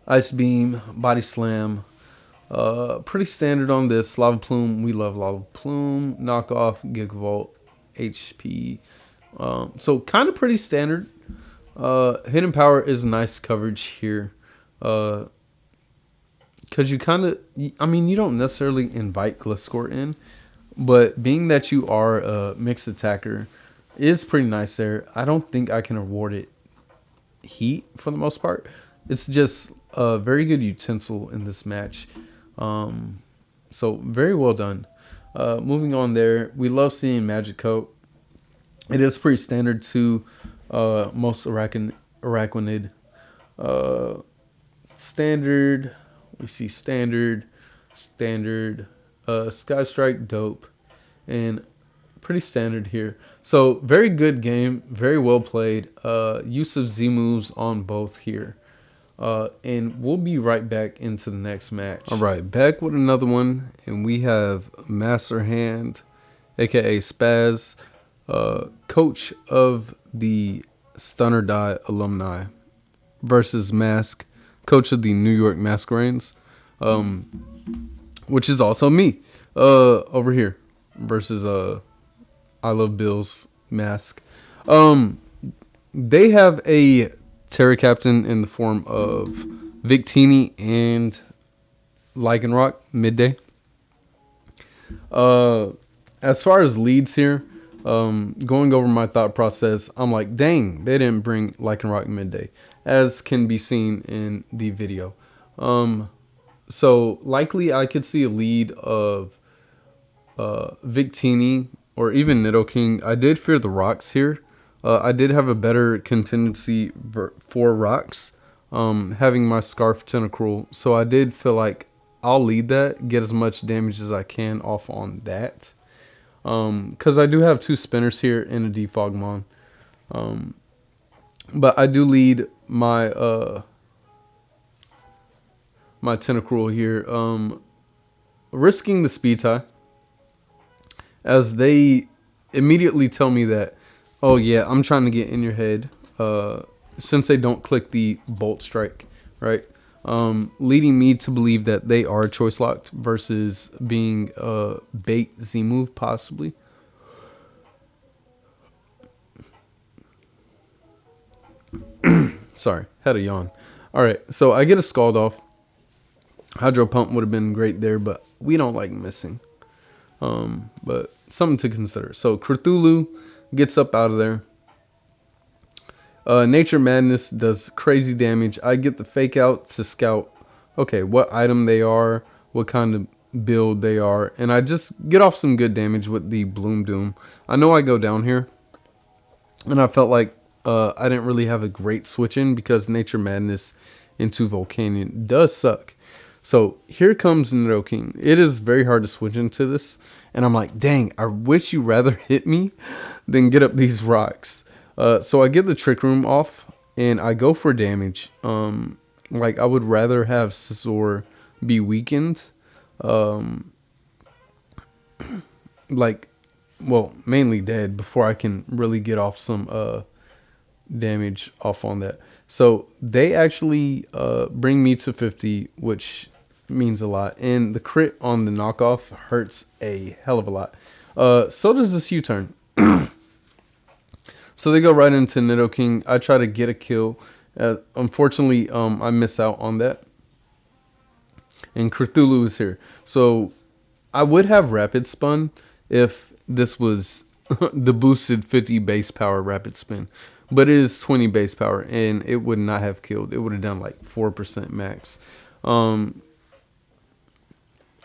Ice Beam, Body Slam, Pretty standard on this. Lava Plume, we love Lava Plume. Knockoff, Gigavolt, HP. So kind of pretty standard. Hidden Power is nice coverage here. Because you kind of, I mean, you don't necessarily invite Gliscor in, but being that you are a mixed attacker is pretty nice there. I don't think I can award it heat for the most part. It's just a very good utensil in this match. So very well done. Moving on there, we love seeing Magic Coat. It is pretty standard to most Araquanid. Standard, we see standard, Sky Strike, dope, and pretty standard here. So very good game, very well played. Use of Z moves on both here. And we'll be right back into the next match. All right, back with another one, and we have Master Hand, aka Spazz, coach of the Stunner Die alumni, versus Mask, coach of the New York Masquerades, which is also me, over here, versus I Love Bill's Mask. They have a Terra Captain in the form of Victini and Lycanroc midday. As far as leads here, going over my thought process, I'm like, dang, they didn't bring Lycanroc midday, as can be seen in the video. So likely I could see a lead of Victini or even Nidoking. I did fear the rocks here. I did have a better contingency for rocks, having my Scarf Tentacruel. So I did feel like I'll lead that, get as much damage as I can off on that. Because I do have two spinners here and a Defogmon. But I do lead my my Tentacruel here, risking the speed tie, as they immediately tell me that, oh yeah, I'm trying to get in your head, since they don't click the Bolt Strike, right? Leading me to believe that they are choice locked versus being a bait Z move possibly. Sorry, had a yawn. All right, so I get a Scald off. Hydro Pump would have been great there, but we don't like missing. But something to consider. So Cthulhu gets up out of there. Nature Madness does crazy damage. I get the fake out to scout, okay, what item they are, what kind of build they are, and I just get off some good damage with the Bloom Doom. I know I go down here, and I felt like I didn't really have a great switch in because Nature Madness into Volcanion does suck. So here comes Nidoking. It is very hard to switch into this, and I'm like, dang, I wish you rather hit me than get up these rocks. So I get the Trick Room off, and I go for damage. Like, I would rather have Scizor be weakened. Like, well, mainly dead before I can really get off some damage off on that. So they actually bring me to 50, which means a lot. And the crit on the knockoff hurts a hell of a lot. So does this U-turn. So they go right into Nidoking. I try to get a kill. Unfortunately, I miss out on that. And Cthulhu is here. So I would have Rapid Spun if this was the boosted 50 base power Rapid Spin. But it is 20 base power, and it would not have killed. It would have done like 4% max.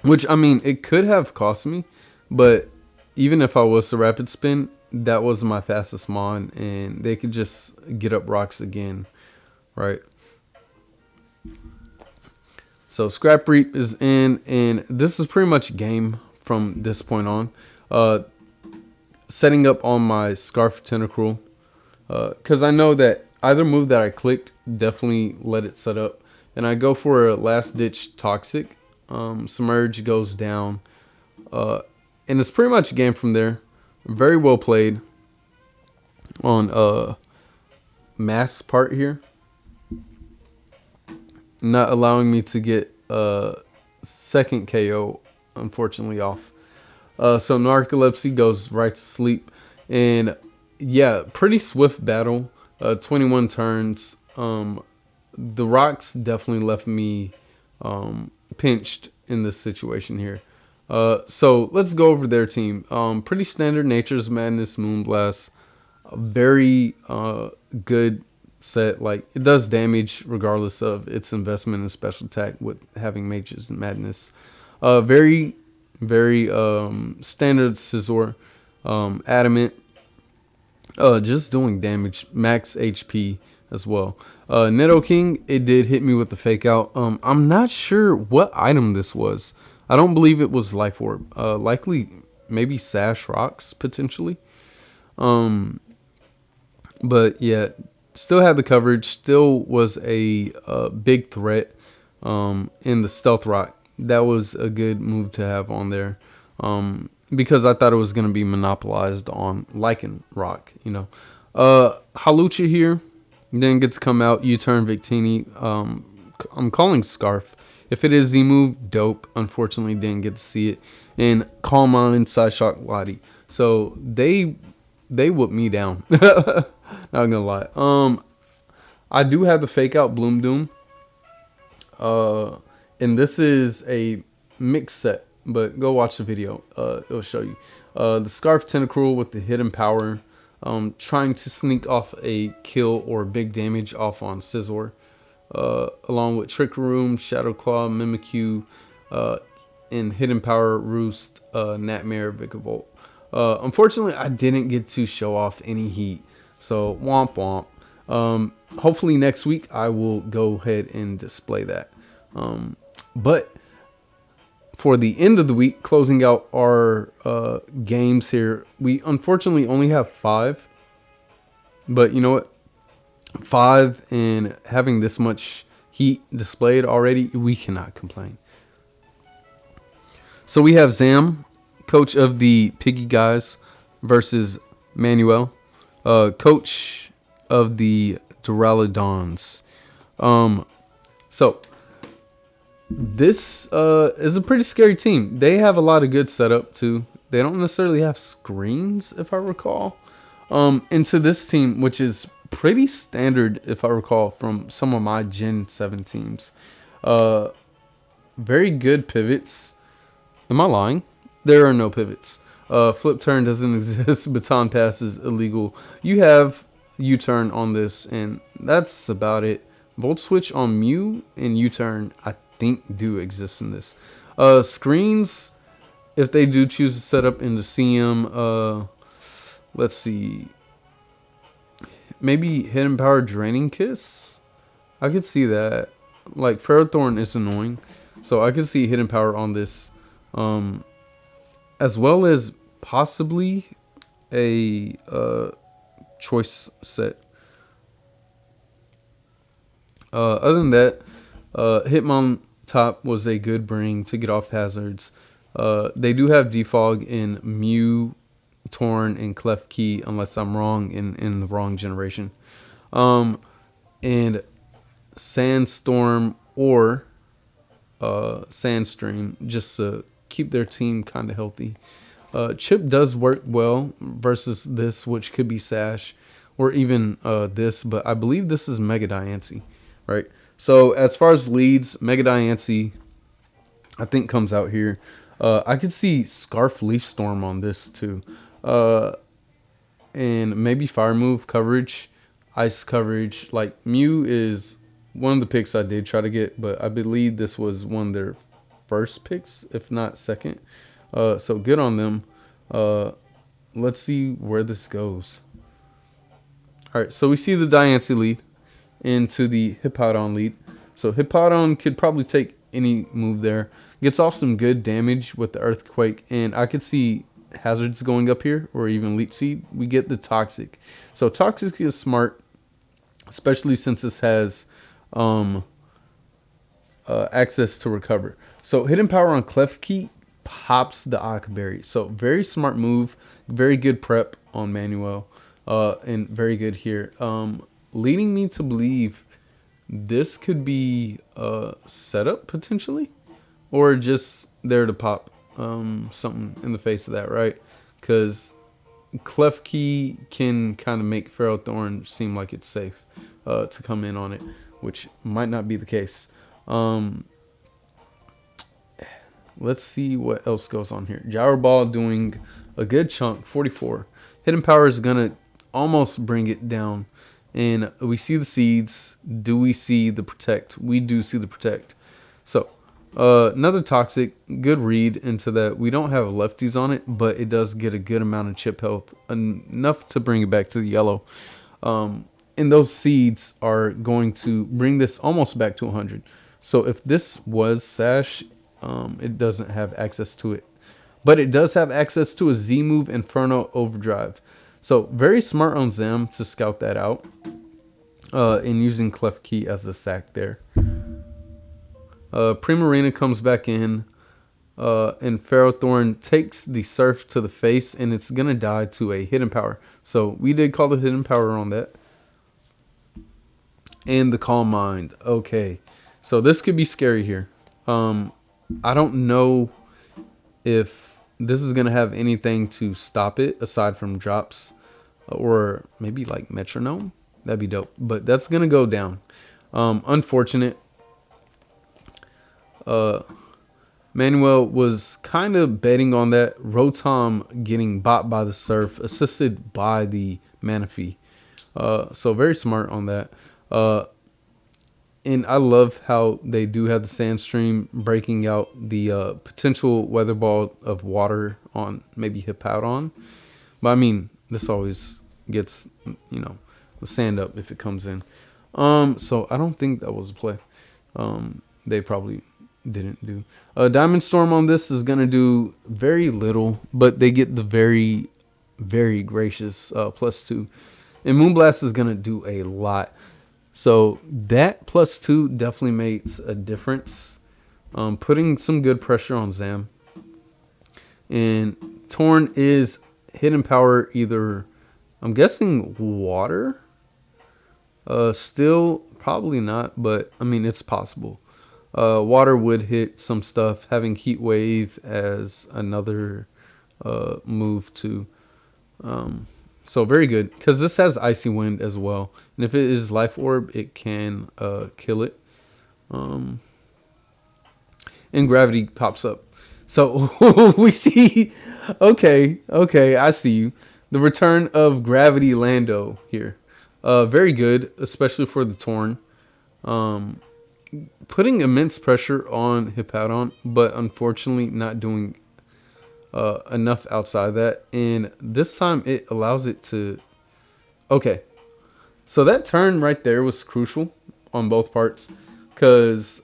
Which, I mean, it could have cost me. But even if I was to Rapid Spin, that was my fastest mon, and they could just get up rocks again, right? So Scrap Reap is in, and this is pretty much game from this point on. Setting up on my Scarf Tentacruel, because I know that either move that I clicked definitely let it set up, and I go for a last ditch Toxic. Submerge goes down, and it's pretty much game from there. Very well played on Mass part here, not allowing me to get second KO, unfortunately, off. So Narcolepsy goes right to sleep. And yeah, pretty swift battle. 21 turns. The rocks definitely left me pinched in this situation here. So let's go over their team. Pretty standard Nature's Madness Moonblast. A very good set. Like, it does damage regardless of its investment in special attack with having Mages Madness. Very, very standard Scizor. Adamant. Just doing damage. Max HP as well. Nidoking, it did hit me with the fake out. I'm not sure what item this was. I don't believe it was Life Orb. Likely maybe Sash Rocks potentially. But yeah, still had the coverage. Still was a big threat in the Stealth Rock. That was a good move to have on there. Because I thought it was going to be monopolized on Lycan Rock, you know. Halucha here then gets to come out. U-turn Victini. I'm calling Scarf. If it is Z move, dope. Unfortunately, didn't get to see it. And Calm On and Side Shock Lottie. So they whooped me down. Not gonna lie. I do have the fake out Bloom Doom. And this is a mixed set, but go watch the video. It'll show you. The Scarf Tentacruel with the hidden power. Trying to sneak off a kill or big damage off on Scizor. Along with Trick Room, Shadow Claw, Mimikyu, and Hidden Power, Roost, Nightmare, Vikavolt. Unfortunately, I didn't get to show off any heat, so womp womp. Hopefully next week I will go ahead and display that. But for the end of the week, closing out our games here, we unfortunately only have 5. But you know what? 5 and having this much heat displayed already, we cannot complain. So we have Zam, coach of the Piggy Guys, versus Manuel, coach of the Duraludons. So this is a pretty scary team. They have a lot of good setup too. They don't necessarily have screens, if I recall. Into this team, which is pretty standard, if I recall, from some of my Gen 7 teams. Very good pivots. Am I lying? There are no pivots. Flip turn doesn't exist. Baton pass is illegal. You have U-turn on this, and that's about it. Volt switch on Mew and U-turn, I think, do exist in this. Screens, if they do choose to set up into CM, let's see. Maybe Hidden Power Draining Kiss? I could see that. Like, Ferrothorn is annoying, so I could see Hidden Power on this. As well as possibly a choice set. Other than that, Hitmontop was a good bring to get off hazards. They do have Defog in Mew, Torn, and Klefki, unless I'm wrong in the wrong generation. And Sandstorm or Sandstream, just to keep their team kind of healthy. Chip does work well versus this, which could be Sash, or even this, but I believe this is Mega Diancie, right? So as far as leads, Mega Diancie, I think, comes out here. I could see Scarf Leaf Storm on this too. And maybe Fire Move coverage, Ice coverage. Like, Mew is one of the picks I did try to get, but I believe this was one of their first picks, if not second. So good on them. Let's see where this goes. All right, so we see the Diancie lead into the Hippowdon lead. So Hippowdon could probably take any move there. Gets off some good damage with the Earthquake, and I could see hazards going up here, or even Leech Seed. We get the Toxic. So Toxic is smart, especially since this has access to recover. So Hidden Power on Klefki pops the Akaberry. So very smart move, very good prep on Manuel, and very good here. Leading me to believe this could be setup potentially. or just there to pop something in the face of that, right? Because Clef Key can kind of make Ferrothorn seem like it's safe to come in on it, which might not be the case. Let's see what else goes on here. Gyro Ball doing a good chunk, 44. Hidden Power is going to almost bring it down. And we see the seeds. Do we see the Protect? We do see the Protect. So, another Toxic. Good read into that. We don't have lefties on it, but it does get a good amount of chip health. Enough to bring it back to the yellow. And those seeds are going to bring this almost back to 100. So if this was Sash, it doesn't have access to it. But it does have access to a Z move, Inferno Overdrive. So very smart on Zam to scout that out. And using Clef Key as a sack there. Primarina comes back in. And Ferrothorn takes the Surf to the face. And it's going to die to a Hidden Power. So we did call the Hidden Power on that. And the Calm Mind. Okay. So this could be scary here. I don't know if this is going to have anything to stop it aside from drops or maybe like Metronome. That'd be dope. But that's going to go down. Unfortunate. Manuel was kind of betting on that. Rotom getting bought by the Surf, assisted by the Manaphy. So very smart on that. And I love how they do have the Sandstream breaking out the potential Weather Ball of water on maybe Hippowdon. But I mean, this always gets, you know, the sand up if it comes in. So I don't think that was a play. They probably didn't do. Diamond Storm on this is going to do very little, but they get the very, very gracious +2. And Moonblast is going to do a lot. So that +2 definitely makes a difference. Putting some good pressure on Zam. And Torn is Hidden Power either, I'm guessing water. Still probably not, but I mean it's possible. Water would hit some stuff. Having Heat Wave as another move too. So very good, because this has Icy Wind as well. And if it is Life Orb, it can kill it. And Gravity pops up. So we see, okay, I see you. The return of Gravity Lando here. Very good, especially for the Torn. Putting immense pressure on Hippowdon, but unfortunately not doing enough outside that. And this time it allows it to... Okay. So that turn right there was crucial on both parts. Because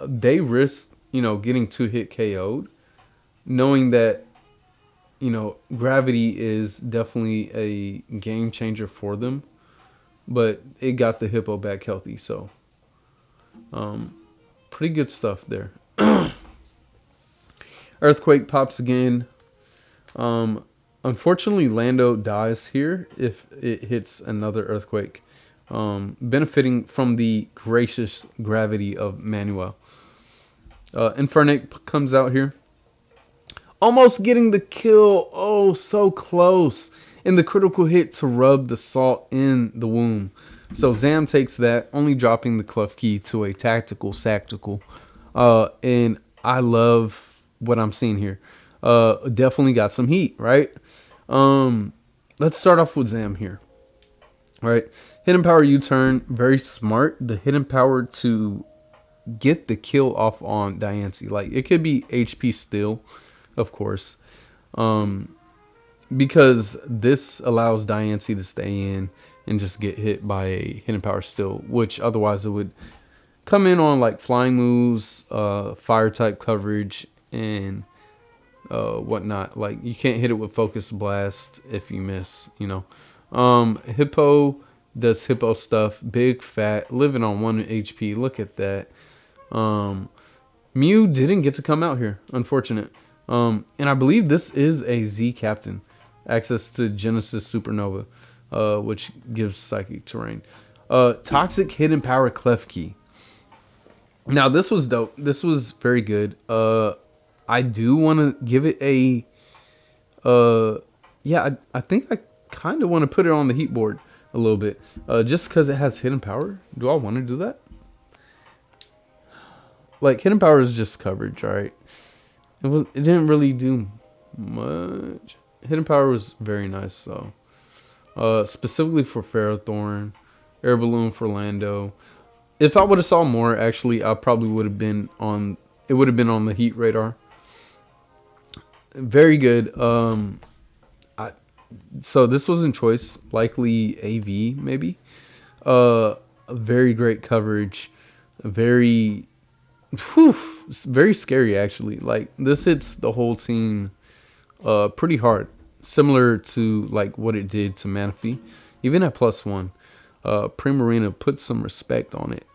they risked, you know, getting 2-hit KO'd. Knowing that, you know, Gravity is definitely a game changer for them. But it got the Hippo back healthy. So, pretty good stuff there. Earthquake pops again. Unfortunately, Lando dies here if it hits another Earthquake. Benefiting from the gracious gravity of Manuel. Infernape comes out here. Almost getting the kill. Oh, so close. And the critical hit to rub the salt in the womb. So Zam takes that, only dropping the Clef Key to a tactical sactical. And I love what I'm seeing here. Definitely got some heat, right? Let's start off with Zam here. Right, Hidden Power U-turn, very smart. The Hidden Power to get the kill off on Diancie. Like, it could be HP still, of course. Because this allows Diancie to stay in and just get hit by a Hidden Power still, which otherwise it would come in on like flying moves, fire type coverage, and whatnot. Like, you can't hit it with Focus Blast if you miss, you know. Hippo does Hippo stuff. Big, fat, living on 1 HP. Look at that. Mew didn't get to come out here. Unfortunate. And I believe this is a Z Captain. Access to Genesis Supernova, which gives Psychic Terrain. Toxic Hidden Power Clef Key. Now this was dope. This was very good. I do want to give it a yeah. I think I kind of want to put it on the heat board a little bit, just because it has hidden power. Do I want to do that? Like hidden power is just coverage, right? It didn't really do much. Hidden power was very nice, so specifically for Ferrothorn, Air Balloon for Lando. If I would have saw more, actually, I probably would have been on. It would have been on the heat radar. Very good. So this was in choice, likely AV maybe. Very great coverage. Very, whew, very scary actually. Like this hits the whole team, pretty hard. Similar to like what it did to Manaphy, even at +1. Primarina, put some respect on it,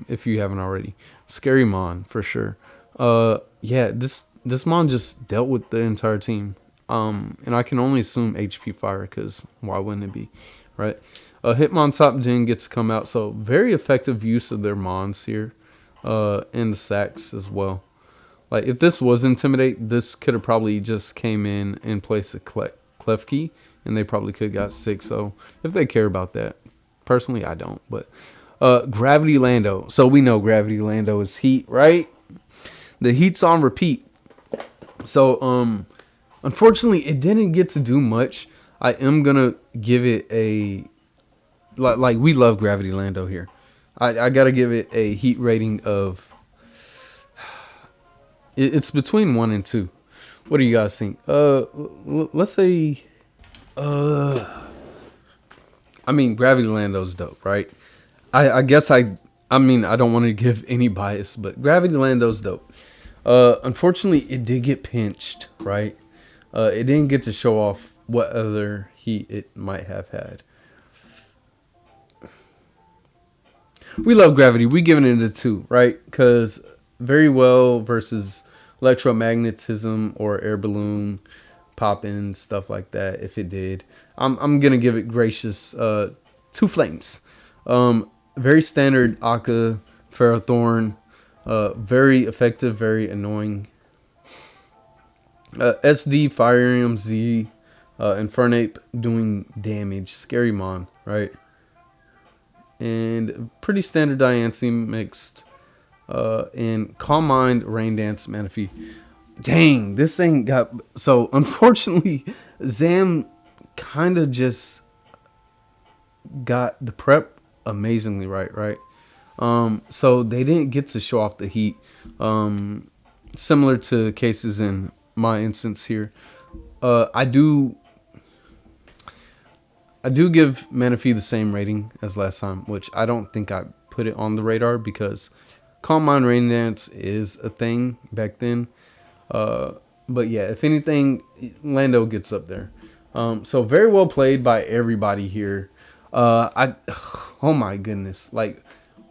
if you haven't already. Scary Mon for sure. Yeah, this Mon just dealt with the entire team. And I can only assume HP fire, because why wouldn't it be, right? Hitmon top gen gets to come out, so very effective use of their Mons here, and the sacks as well. Like if this was Intimidate, this could have probably just came in place of Klefki, and they probably could have got 6. So if they care about that, personally I don't. But Gravity Lando. So we know Gravity Lando is heat, right? The heat's on repeat. So unfortunately, it didn't get to do much. I am gonna give it a like we love Gravity Lando here. I gotta give it a heat rating of. It's between 1 and 2. What do you guys think? Let's say. I mean, Gravity Lando's dope, right? I guess I mean, I don't want to give any bias, but Gravity Lando's dope. Unfortunately, it did get pinched, right? It didn't get to show off what other heat it might have had. We love Gravity. We giving it a 2, right? Because very well versus electromagnetism or air balloon pop-in, stuff like that. If it did, I'm gonna give it gracious 2 flames. Very standard Akka Ferrothorn, very effective, very annoying. SD Fire Z, Infernape doing damage. Scary Mon, right? And pretty standard Diancie mixed. And Calm Mind, Rain Dance, Manaphy. Dang, this thing got... So, unfortunately, Zam kind of just got the prep amazingly right? So, they didn't get to show off the heat. Similar to cases in my instance here. I do give Manaphy the same rating as last time, which I don't think I put it on the radar because Calm Mind Rain Dance is a thing back then. But yeah, if anything, Lando gets up there. So very well played by everybody here. Oh my goodness, like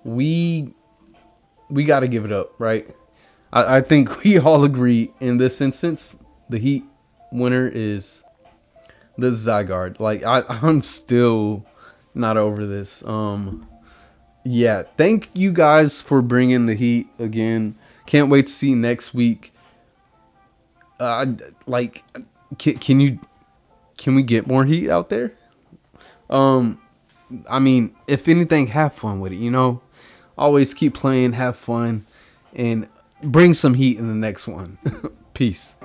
we got to give it up, right? I think we all agree in this instance, the Heat winner is the Zygarde. Like I'm still not over this. Yeah, thank you guys for bringing the heat again. Can't wait to see next week. Like, can we get more heat out there? I mean, if anything, have fun with it. You know, always keep playing, have fun, and bring some heat in the next one. Peace.